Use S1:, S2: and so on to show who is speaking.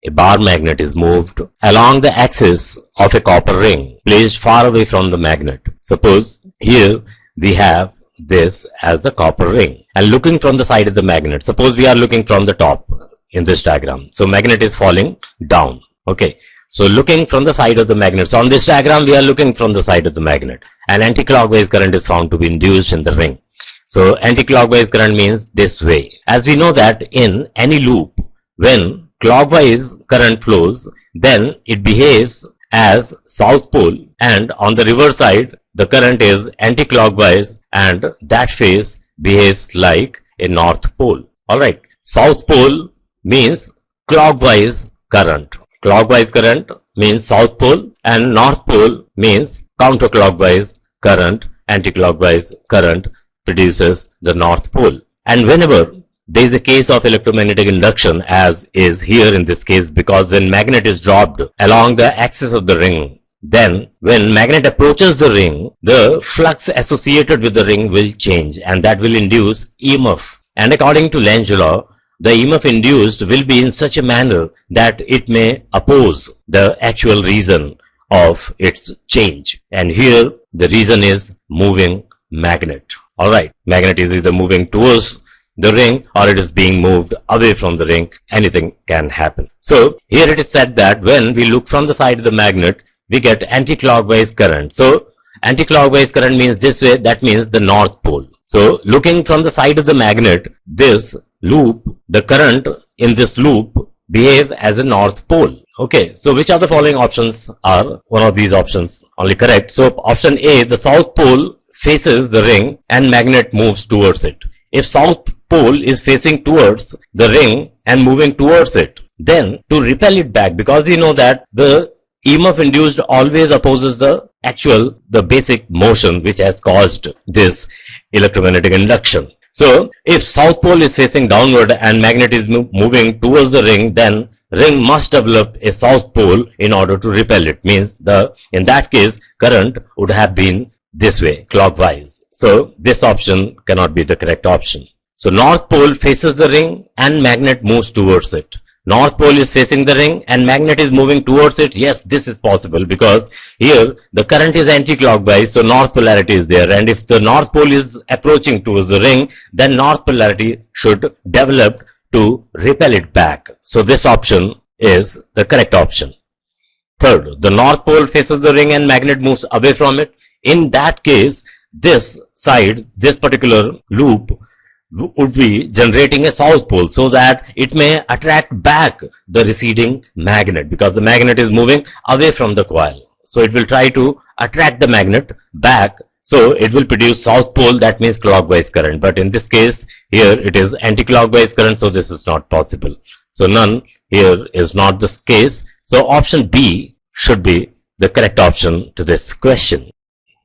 S1: a bar magnet is moved along the axis of a copper ring placed far away from the magnet. Suppose here we have this as the copper ring, and looking from the side of the magnet, suppose we are looking from the top in this diagram. So magnet is falling down. Okay. So looking from the side of the magnet. So on this diagram, we are looking from the side of the magnet, and anticlockwise current is found to be induced in the ring. So anticlockwise current means this way. As we know that in any loop, when clockwise current flows, then it behaves as south pole, and on the reverse side, the current is anticlockwise, and that phase behaves like a north pole. Alright. South pole means clockwise current. Clockwise current means south pole, and north pole means counterclockwise current. Anticlockwise current produces the north pole. And whenever there is a case of electromagnetic induction, as is here in this case, because when magnet is dropped along the axis of the ring, then when magnet approaches the ring, the flux associated with the ring will change, and that will induce EMF. And according to Lenz's law, the EMF induced will be in such a manner that it may oppose the actual reason of its change. And here the reason is moving magnet. Alright, magnet is either moving towards the ring or it is being moved away from the ring. Anything can happen. So here it is said that when we look from the side of the magnet, we get anticlockwise current. So anticlockwise current means this way, that means the north pole. So looking from the side of the magnet, this loop, the current in this loop behave as a north pole. Okay, so which of the following options are one of these options only correct? So option A, the south pole faces the ring and magnet moves towards it. If south pole is facing towards the ring and moving towards it, then to repel it back, because we know that the EMF induced always opposes the basic motion which has caused this electromagnetic induction. So if south pole is facing downward and magnet is moving towards the ring, then ring must develop a south pole in order to repel it. Means in that case current would have been this way, clockwise. So this option cannot be the correct option. So north pole faces the ring and magnet moves towards it. North pole is facing the ring and magnet is moving towards it. Yes, this is possible because here the current is anti-clockwise, so north polarity is there. And if the north pole is approaching towards the ring, then north polarity should develop to repel it back. So this option is the correct option. Third, the north pole faces the ring and magnet moves away from it. In that case, this side, this particular loop would be generating a south pole so that it may attract back the receding magnet, because the magnet is moving away from the coil. So it will try to attract the magnet back. So it will produce south pole, that means clockwise current. But in this case, here it is anti-clockwise current, so this is not possible. So none here is not the case. So option B should be the correct option to this question.